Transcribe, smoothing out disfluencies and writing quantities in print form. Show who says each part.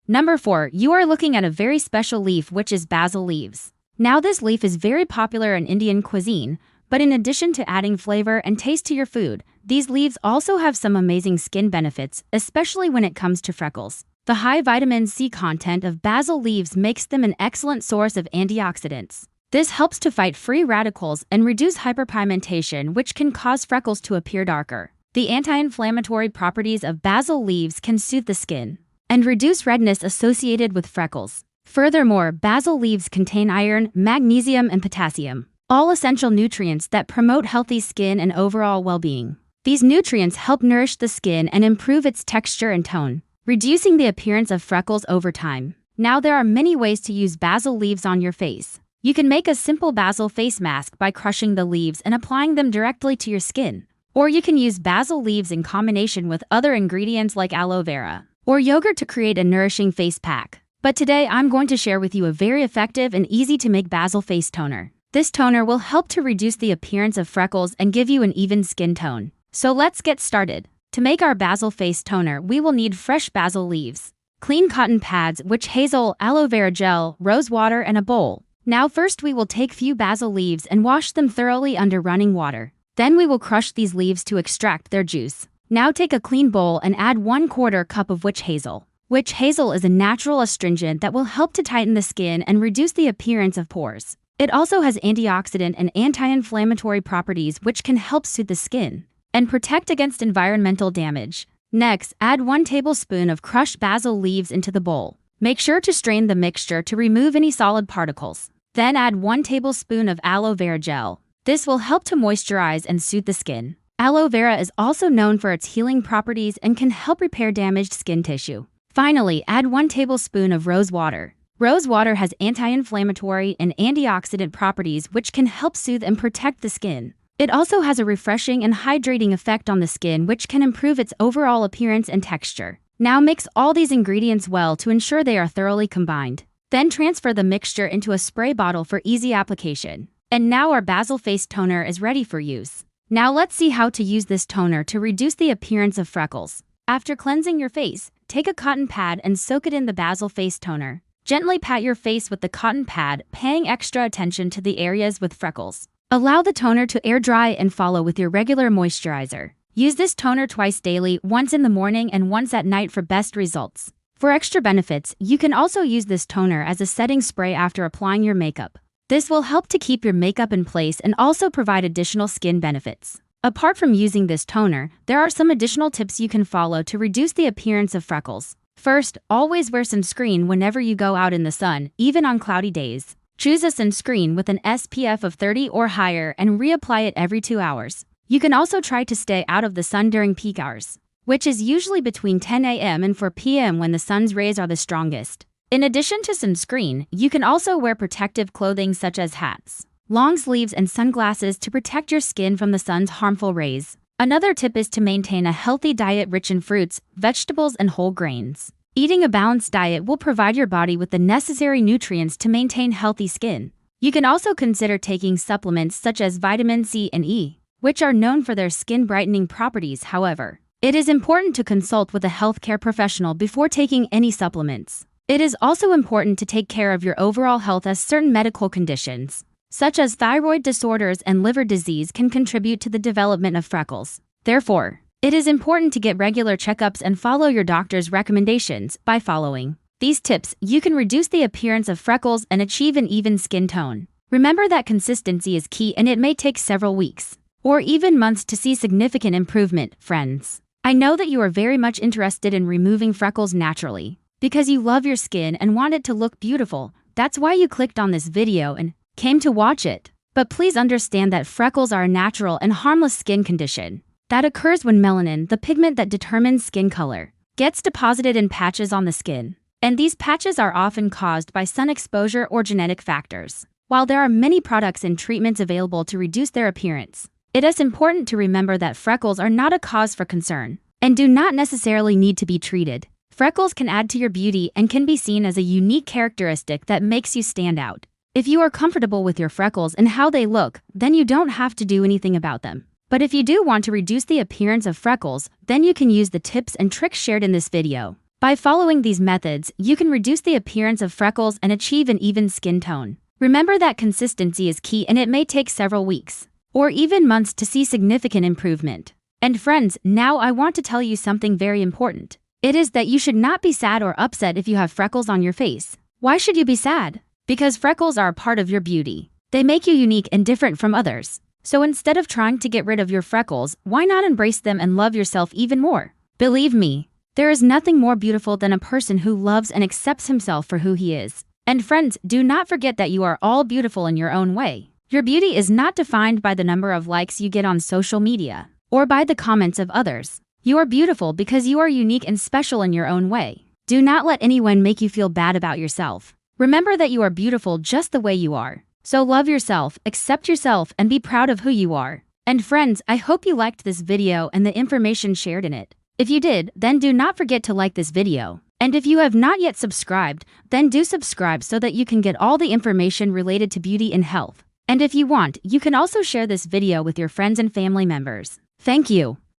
Speaker 1: Number 4, you are looking at a very special leaf, which is basil leaves. Now this leaf is very popular in Indian cuisine, but in addition to adding flavor and taste to your food, these leaves also have some amazing skin benefits, especially when it comes to freckles. The high vitamin C content of basil leaves makes them an excellent source of antioxidants. This helps to fight free radicals and reduce hyperpigmentation, which can cause freckles to appear darker. The anti-inflammatory properties of basil leaves can soothe the skin and reduce redness associated with freckles. Furthermore, basil leaves contain iron, magnesium, and potassium, all essential nutrients that promote healthy skin and overall well-being. These nutrients help nourish the skin and improve its texture and tone, reducing the appearance of freckles over time. Now there are many ways to use basil leaves on your face. You can make a simple basil face mask by crushing the leaves and applying them directly to your skin. Or you can use basil leaves in combination with other ingredients like aloe vera or yogurt to create a nourishing face pack. But today I'm going to share with you a very effective and easy to make basil face toner. This toner will help to reduce the appearance of freckles and give you an even skin tone. So let's get started. To make our basil face toner, we will need fresh basil leaves, clean cotton pads, witch hazel, aloe vera gel, rose water, and a bowl. Now first we will take few basil leaves and wash them thoroughly under running water. Then we will crush these leaves to extract their juice. Now take a clean bowl and add 1/4 cup of witch hazel. Witch hazel is a natural astringent that will help to tighten the skin and reduce the appearance of pores. It also has antioxidant and anti-inflammatory properties which can help soothe the skin and protect against environmental damage. Next, add 1 tablespoon of crushed basil leaves into the bowl. Make sure to strain the mixture to remove any solid particles. Then add 1 tablespoon of aloe vera gel. This will help to moisturize and soothe the skin. Aloe vera is also known for its healing properties and can help repair damaged skin tissue. Finally, add 1 tablespoon of rose water. Rose water has anti-inflammatory and antioxidant properties which can help soothe and protect the skin. It also has a refreshing and hydrating effect on the skin which can improve its overall appearance and texture. Now mix all these ingredients well to ensure they are thoroughly combined. Then transfer the mixture into a spray bottle for easy application. And now our basil face toner is ready for use. Now let's see how to use this toner to reduce the appearance of freckles. After cleansing your face, take a cotton pad and soak it in the basil face toner. Gently pat your face with the cotton pad, paying extra attention to the areas with freckles. Allow the toner to air dry and follow with your regular moisturizer. Use this toner twice daily, once in the morning and once at night for best results. For extra benefits, you can also use this toner as a setting spray after applying your makeup. This will help to keep your makeup in place and also provide additional skin benefits. Apart from using this toner, there are some additional tips you can follow to reduce the appearance of freckles. First, always wear sunscreen whenever you go out in the sun, even on cloudy days. Choose a sunscreen with an SPF of 30 or higher and reapply it every 2 hours. You can also try to stay out of the sun during peak hours, which is usually between 10 a.m. and 4 p.m. when the sun's rays are the strongest. In addition to sunscreen, you can also wear protective clothing such as hats, long sleeves, and sunglasses to protect your skin from the sun's harmful rays. Another tip is to maintain a healthy diet rich in fruits, vegetables, and whole grains. Eating a balanced diet will provide your body with the necessary nutrients to maintain healthy skin. You can also consider taking supplements such as vitamin C and E, which are known for their skin brightening properties. However, it is important to consult with a healthcare professional before taking any supplements. It is also important to take care of your overall health, as certain medical conditions, such as thyroid disorders and liver disease, can contribute to the development of freckles. Therefore, it is important to get regular checkups and follow your doctor's recommendations. By following these tips, you can reduce the appearance of freckles and achieve an even skin tone. Remember that consistency is key, and it may take several weeks or even months to see significant improvement. Friends, I know that you are very much interested in removing freckles naturally because you love your skin and want it to look beautiful. That's why you clicked on this video and came to watch it. But please understand that freckles are a natural and harmless skin condition that occurs when melanin, the pigment that determines skin color, gets deposited in patches on the skin. And these patches are often caused by sun exposure or genetic factors. While there are many products and treatments available to reduce their appearance, it is important to remember that freckles are not a cause for concern and do not necessarily need to be treated. Freckles can add to your beauty and can be seen as a unique characteristic that makes you stand out. If you are comfortable with your freckles and how they look, then you don't have to do anything about them. But if you do want to reduce the appearance of freckles, then you can use the tips and tricks shared in this video. By following these methods, you can reduce the appearance of freckles and achieve an even skin tone. Remember that consistency is key, and it may take several weeks or even months to see significant improvement. And friends, now I want to tell you something very important. It is that you should not be sad or upset if you have freckles on your face. Why should you be sad? Because freckles are a part of your beauty. They make you unique and different from others. So instead of trying to get rid of your freckles, why not embrace them and love yourself even more? Believe me, there is nothing more beautiful than a person who loves and accepts himself for who he is. And friends, do not forget that you are all beautiful in your own way. Your beauty is not defined by the number of likes you get on social media or by the comments of others. You are beautiful because you are unique and special in your own way. Do not let anyone make you feel bad about yourself. Remember that you are beautiful just the way you are. So love yourself, accept yourself, and be proud of who you are. And friends, I hope you liked this video and the information shared in it. If you did, then do not forget to like this video. And if you have not yet subscribed, then do subscribe so that you can get all the information related to beauty and health. And if you want, you can also share this video with your friends and family members. Thank you.